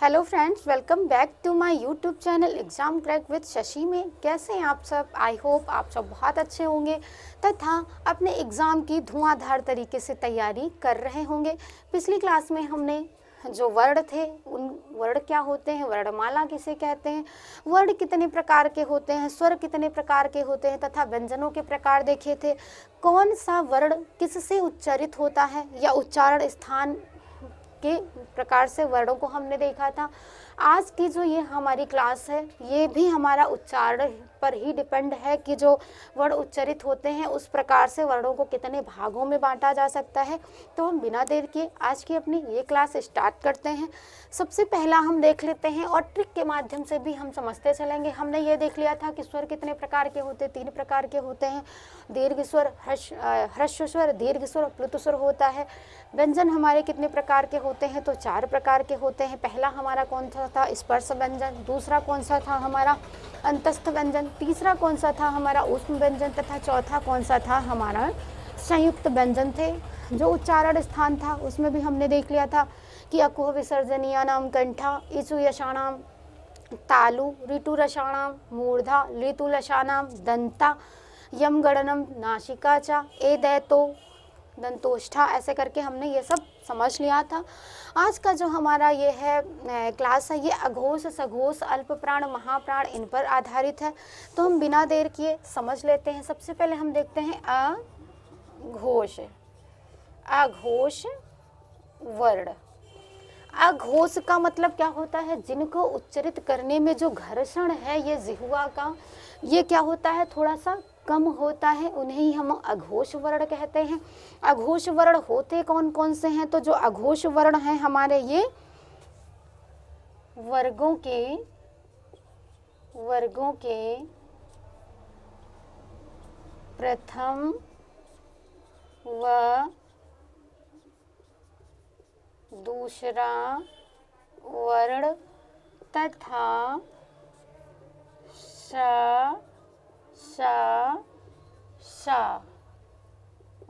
Hello friends, welcome back to my YouTube channel exam crack with Shashi में। कैसे हैं आप सब? आई होप आप सब बहुत अच्छे होंगे तथा अपने एग्ज़ाम की धुआंधार तरीके से तैयारी कर रहे होंगे। पिछली क्लास में हमने जो वर्ड थे, उन वर्ड क्या होते हैं, वर्णमाला किसे कहते हैं, वर्ड कितने प्रकार के होते हैं, स्वर कितने प्रकार के होते हैं तथा व्यंजनों के प्रकार देखे थे। कौन सा वर्ड किससे उच्चारित होता है या उच्चारण स्थान के प्रकार से वर्डों को हमने देखा था। आज की जो ये हमारी क्लास है, ये भी हमारा उच्चारण पर ही डिपेंड है कि जो वर्ड उच्चारित होते हैं उस प्रकार से वर्डों को कितने भागों में बांटा जा सकता है। तो हम बिना देर किए आज की अपनी ये क्लास स्टार्ट करते हैं। सबसे पहला हम देख लेते हैं और ट्रिक के माध्यम से भी हम समझते चलेंगे। हमने ये देख लिया था कि स्वर कितने प्रकार के होते हैं, 3 प्रकार के होते हैं। दीर्घ स्वर, ह्रस्व स्वर, दीर्घ स्वर, प्लुत स्वर होता है। व्यंजन हमारे कितने प्रकार के होते हैं, तो 4 प्रकार के होते हैं। पहला हमारा कौन सा था, स्पर्श व्यंजन। दूसरा कौन सा था हमारा, अंतस्थ व्यंजन। तीसरा कौन सा था हमारा, ऊष्म व्यंजन। तथा चौथा कौन सा था हमारा, संयुक्त व्यंजन थे। जो उच्चारण स्थान था उसमें भी हमने देख लिया था कि अकुह विसर्जनीयानाम कंठा, इचु यशाणाम तालु, ऋतु रसाणाम मूर्धा, ऋतु लशानाम दंता, यम गणनम नासिका चा, ए दैतो दंतोष्ठा। ऐसे करके हमने ये सब समझ लिया था। आज का जो हमारा ये है क्लास है, ये अघोष, सघोष, अल्प प्राण, महाप्राण, इन पर आधारित है। तो हम बिना देर किए समझ लेते हैं। सबसे पहले हम देखते हैं अघोष। अघोष वर्ण। अघोष का मतलब क्या होता है, जिनको उच्चारित करने में जो घर्षण है ये जिह्वा का, ये क्या होता है, थोड़ा सा कम होता है, उन्हें ही हम अघोष वर्ण कहते हैं। अघोष वर्ण होते कौन कौन से हैं, तो जो अघोष वर्ण हैं हमारे, ये वर्गों के प्रथम व दूसरा वर्ण तथा सा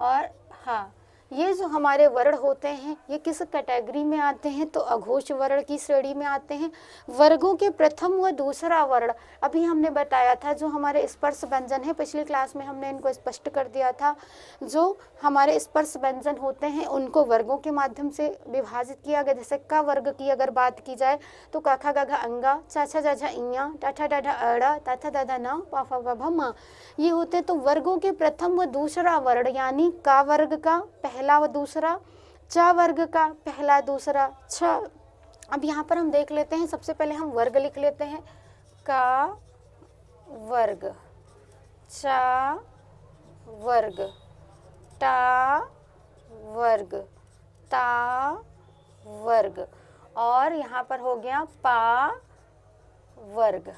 और हा, ये जो हमारे वर्ण होते हैं ये किस कैटेगरी में आते हैं, तो अघोष वर्ण की श्रेणी में आते हैं। वर्गों के प्रथम व दूसरा वर्ण, अभी हमने बताया था जो हमारे स्पर्श व्यंजन है, पिछली क्लास में हमने इनको स्पष्ट कर दिया था। जो हमारे स्पर्श व्यंजन होते हैं उनको वर्गों के माध्यम से विभाजित किया गया। जैसे क वर्ग की अगर बात की जाए तो क ख ग घ अंगा, च छ ज झ इया, ट ठ ड ढ अड़, त थ द ध न, प फ ब भ म, ये होते। तो वर्गों के प्रथम व दूसरा वर्ण, यानी का वर्ग का पहला व दूसरा, च वर्ग का पहला दूसरा, छ। अब यहाँ पर हम देख लेते हैं, सबसे पहले हम वर्ग लिख लेते हैं। का वर्ग, च वर्ग, टा वर्ग, ता वर्ग, और यहाँ पर हो गया पा वर्ग।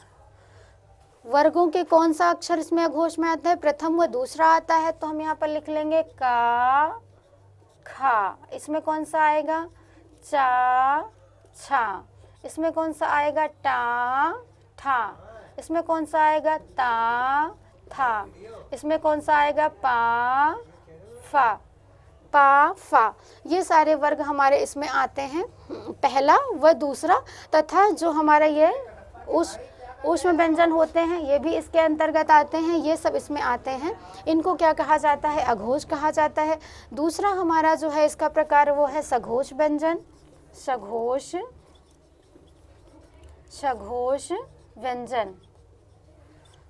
वर्गों के कौन सा अक्षर इसमें अघोष में आता है, प्रथम व दूसरा आता है, तो हम यहाँ पर लिख लेंगे का खा। इसमें कौन सा आएगा, चा छा। इसमें कौन सा आएगा, टा ठा। इसमें कौन सा आएगा, ता था। इसमें कौन सा आएगा, पा फा। पा फा, ये सारे वर्ग हमारे इसमें आते हैं, पहला व दूसरा। तथा जो हमारा ये ऊष्म व्यंजन होते हैं ये भी इसके अंतर्गत आते हैं, ये सब इसमें आते हैं। इनको क्या कहा जाता है, अघोष कहा जाता है। दूसरा हमारा जो है इसका प्रकार वो है सघोष व्यंजन। सघोष व्यंजन।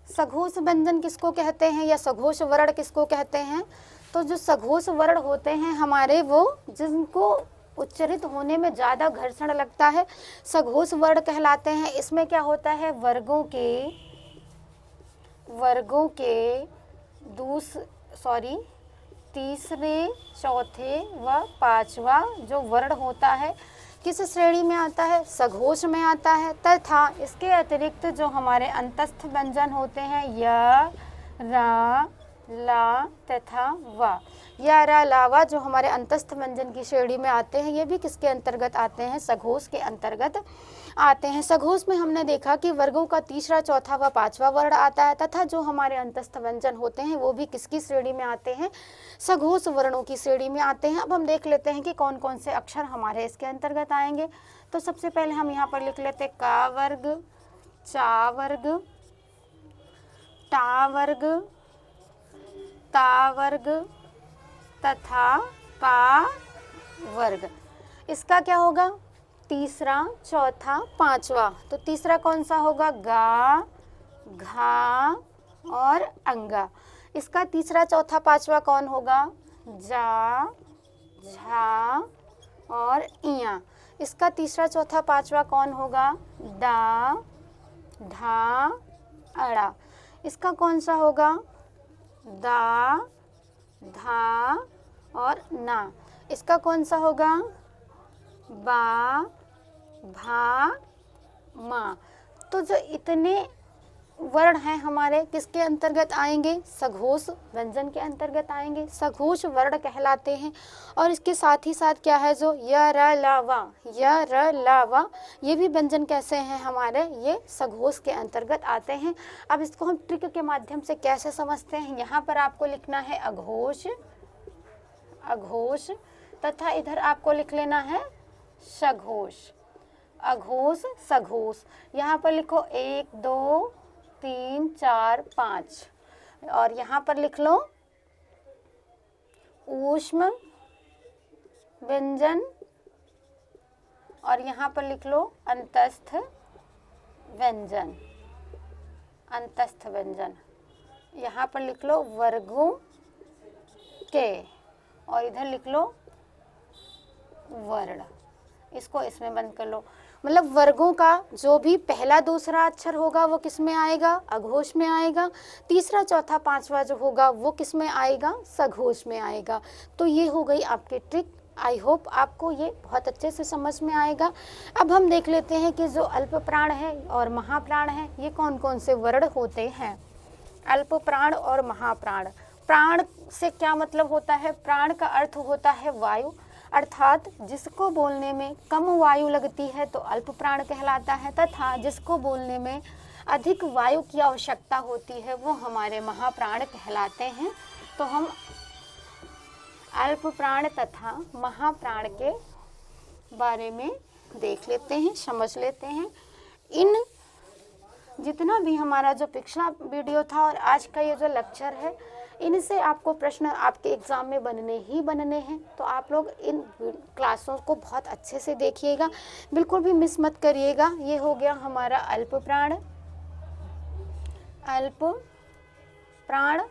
सघोष व्यंजन किसको कहते हैं या सघोष वर्ण किसको कहते हैं, तो जो सघोष वर्ण होते हैं हमारे, वो जिनको उच्चारित होने में ज़्यादा घर्षण लगता है, सघोष वर्ण कहलाते हैं। इसमें क्या होता है, वर्गों के तीसरे, चौथे व पांचवा जो वर्ण होता है किस श्रेणी में आता है, सघोष में आता है। तथा इसके अतिरिक्त जो हमारे अंतस्थ व्यंजन होते हैं, य, रा, ला तथा वा, या रा लावा, जो हमारे अंतस्थ व्यंजन की श्रेणी में आते हैं, ये भी किसके अंतर्गत आते हैं, सघोष के अंतर्गत आते हैं। सघोष में हमने देखा कि वर्गों का तीसरा, चौथा व पांचवा वर्ण आता है, तथा जो हमारे अंतस्थ व्यंजन होते हैं वो भी किसकी श्रेणी में आते हैं, सघोष वर्णों की श्रेणी में आते हैं। अब हम देख लेते हैं कि कौन कौन से अक्षर हमारे इसके अंतर्गत आएंगे। तो सबसे पहले हम यहाँ पर लिख लेते का वर्ग, चा वर्ग, टा वर्ग, ता वर्ग तथा पा वर्ग। इसका क्या होगा? तीसरा, चौथा, पांचवा। तो तीसरा कौन सा होगा? गा, घा और अंगा। इसका तीसरा, चौथा, पांचवा कौन होगा? जा, झा और इया। इसका तीसरा, चौथा, पांचवा कौन होगा? डा, ढा, अड़ा। इसका कौन सा होगा? दा, धा और ना। इसका कौन सा होगा? बा, भा, मा। तो जो इतने वर्ण हैं हमारे किसके अंतर्गत आएंगे? सघोष व्यंजन के अंतर्गत आएंगे, सघोष वर्ण कहलाते हैं। और इसके साथ ही साथ क्या है? जो य, र, ल, व, य, र, ल, व, ये भी व्यंजन कैसे हैं हमारे? ये सघोष के अंतर्गत आते हैं। अब इसको हम ट्रिक के माध्यम से कैसे समझते हैं? यहाँ पर आपको लिखना है अघोष, अघोष तथा इधर आपको लिख लेना है सघोष, अघोष, सघोष। यहाँ पर लिखो 1 2 3 4 5 और यहाँ पर लिख लो ऊष्म व्यंजन और यहाँ पर लिख लो अंतस्थ व्यंजन, अंतस्थ व्यंजन। यहाँ पर लिख लो वर्गों के और इधर लिख लो वर्ण। इसको इसमें बंद कर लो। मतलब वर्गों का जो भी पहला दूसरा अक्षर होगा वो किस में आएगा? अघोष में आएगा। तीसरा चौथा पांचवा जो होगा वो किस में आएगा? सघोष में आएगा। तो ये हो गई आपकी ट्रिक। आई होप आपको ये बहुत अच्छे से समझ में आएगा। अब हम देख लेते हैं कि जो अल्प प्राण है और महाप्राण है ये कौन कौन से वर्ण होते हैं। अल्प प्राण और महाप्राण। प्राण से क्या मतलब होता है? प्राण का अर्थ होता है वायु, अर्थात जिसको बोलने में कम वायु लगती है तो अल्प प्राण कहलाता है, तथा जिसको बोलने में अधिक वायु की आवश्यकता होती है वो हमारे महाप्राण कहलाते हैं। तो हम अल्प प्राण तथा महाप्राण के बारे में देख लेते हैं, समझ लेते हैं। इन जितना भी हमारा जो पिछला वीडियो था और आज का ये जो लेक्चर है, इनसे आपको प्रश्न आपके एग्ज़ाम में बनने ही बनने हैं। तो आप लोग इन क्लासों को बहुत अच्छे से देखिएगा, बिल्कुल भी मिस मत करिएगा। ये हो गया हमारा अल्प प्राण, अल्प प्राण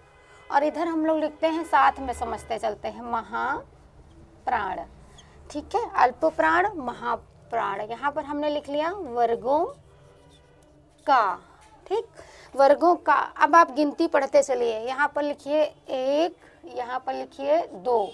और इधर हम लोग लिखते हैं साथ में समझते चलते हैं महाप्राण। ठीक है, अल्प प्राण, महाप्राण। यहाँ पर हमने लिख लिया वर्गों का। ठीक, वर्गों का। अब आप गिनती पढ़ते चलिए। यहाँ पर लिखिए 1, यहाँ पर लिखिए 2,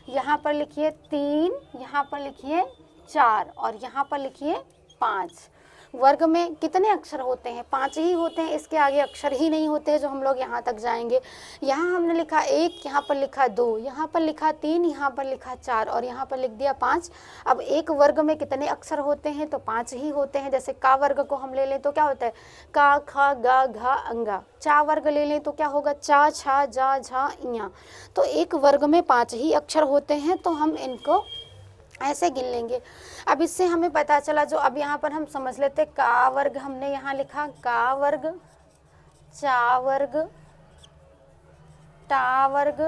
यहाँ पर लिखिए 3, यहाँ पर लिखिए 4 और यहाँ पर लिखिए 5। वर्ग में कितने अक्षर होते हैं? 5 ही होते हैं, इसके आगे अक्षर ही नहीं होते जो हम लोग यहाँ तक जाएंगे। यहाँ हमने लिखा 1, यहाँ पर लिखा 2, यहाँ पर लिखा 3, यहाँ पर लिखा 4 और यहाँ पर लिख दिया 5। अब एक वर्ग में कितने अक्षर होते हैं? तो 5 ही होते हैं। जैसे का वर्ग को हम ले लें तो क्या होता है? का, खा, गा, घा, अंगा। चा वर्ग ले लें तो क्या होगा? चा, छा, जा, झा, इया। तो एक वर्ग में 5 ही अक्षर होते हैं, तो हम इनको ऐसे गिन लेंगे। अब इससे हमें पता चला, जो अब यहाँ पर हम समझ लेते, का वर्ग हमने यहाँ लिखा का वर्ग, चा वर्ग, टा वर्ग,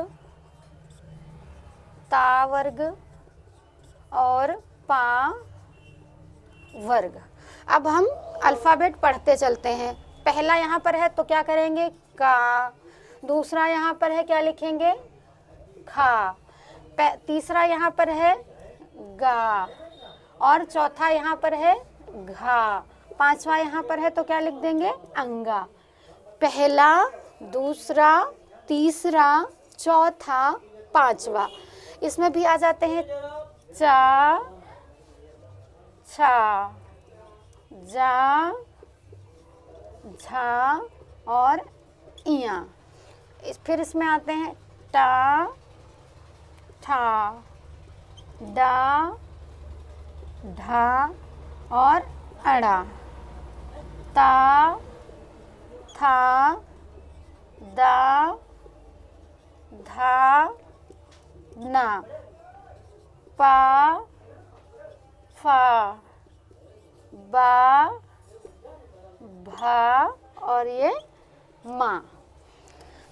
ता वर्ग और पा वर्ग। अब हम अल्फ़ाबेट पढ़ते चलते हैं। पहला यहाँ पर है तो क्या करेंगे? का। दूसरा यहाँ पर है, क्या लिखेंगे? खा। तीसरा यहाँ पर है गा और चौथा यहाँ पर है घा। पांचवा यहाँ पर है तो क्या लिख देंगे? अंगा। पहला, दूसरा, तीसरा, चौथा, पांचवा। इसमें भी आ जाते हैं चा, छा, जा, झा और इया। फिर इसमें आते हैं टा, ठा, डा, ढा और अड़ा। ता, था, दा, धा, ना, पा, फा, बा, भा और ये मा।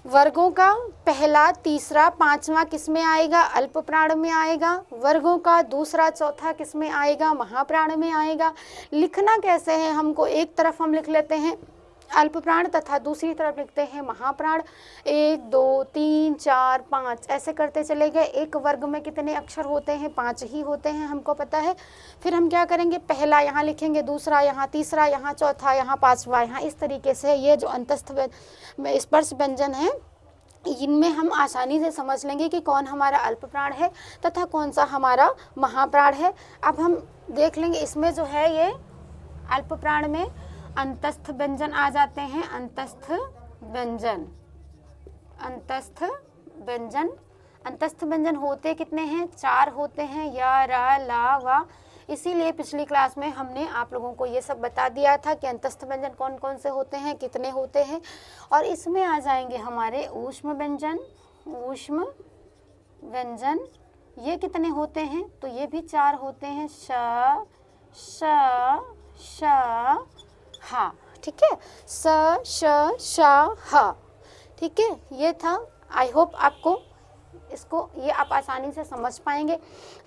वर्गों का पहला, तीसरा, पांचवा किस में आएगा? अल्प प्राण में आएगा। वर्गों का दूसरा, चौथा किस में आएगा? महाप्राण में आएगा। लिखना कैसे है हमको? एक तरफ हम लिख लेते हैं अल्प प्राण तथा दूसरी तरफ लिखते हैं महाप्राण। 1 2 3 4 5 ऐसे करते चले गए। एक वर्ग में कितने अक्षर होते हैं? 5 ही होते हैं, हमको पता है। फिर हम क्या करेंगे? पहला यहाँ लिखेंगे, दूसरा यहाँ, तीसरा यहाँ, चौथा यहाँ, पांचवा यहाँ। इस तरीके से ये जो अंतस्थ स्पर्श व्यंजन है, इनमें हम आसानी से समझ लेंगे कि कौन हमारा अल्प प्राण है तथा कौन सा हमारा महाप्राण है। अब हम देख लेंगे इसमें जो है ये अल्प प्राण में अंतस्थ व्यंजन आ जाते हैं। अंतस्थ व्यंजन, अंतस्थ व्यंजन, अंतस्थ व्यंजन होते कितने हैं? 4 होते हैं, या, रा, ला, वा। इसीलिए पिछली क्लास में हमने आप लोगों को ये सब बता दिया था कि अंतस्थ व्यंजन कौन कौन से होते हैं, कितने होते हैं। और इसमें आ जाएंगे हमारे ऊष्म व्यंजन। ऊष्म व्यंजन ये कितने होते हैं? तो ये भी 4 होते हैं। श, श, श, हा। ठीक है, स, श, श, ह। ठीक है, ये था। आई होप आपको इसको ये आप आसानी से समझ पाएंगे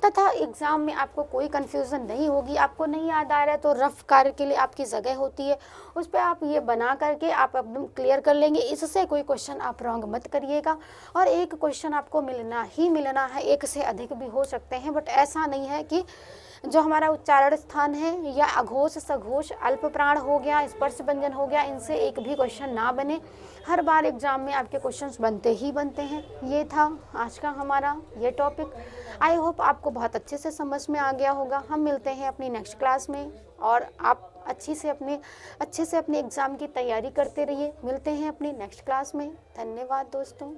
तथा एग्ज़ाम में आपको कोई कन्फ्यूज़न नहीं होगी। आपको नहीं याद आ रहा है तो रफ कार्य के लिए आपकी जगह होती है, उस पर आप ये बना करके आप एकदम क्लियर कर लेंगे। इससे कोई क्वेश्चन आप रॉन्ग मत करिएगा। और एक क्वेश्चन आपको मिलना ही मिलना है, एक से अधिक भी हो सकते हैं, बट ऐसा नहीं है कि जो हमारा उच्चारण स्थान है या अघोष, सघोष, अल्प प्राण हो गया, स्पर्श व्यंजन हो गया, इनसे एक भी क्वेश्चन ना बने। हर बार एग्जाम में आपके क्वेश्चंस बनते ही बनते हैं। ये था आज का हमारा ये टॉपिक। आई होप आपको बहुत अच्छे से समझ में आ गया होगा। हम मिलते हैं अपनी नेक्स्ट क्लास में और आप अच्छे से अपने एग्ज़ाम की तैयारी करते रहिए। मिलते हैं अपनी नेक्स्ट क्लास में। धन्यवाद दोस्तों।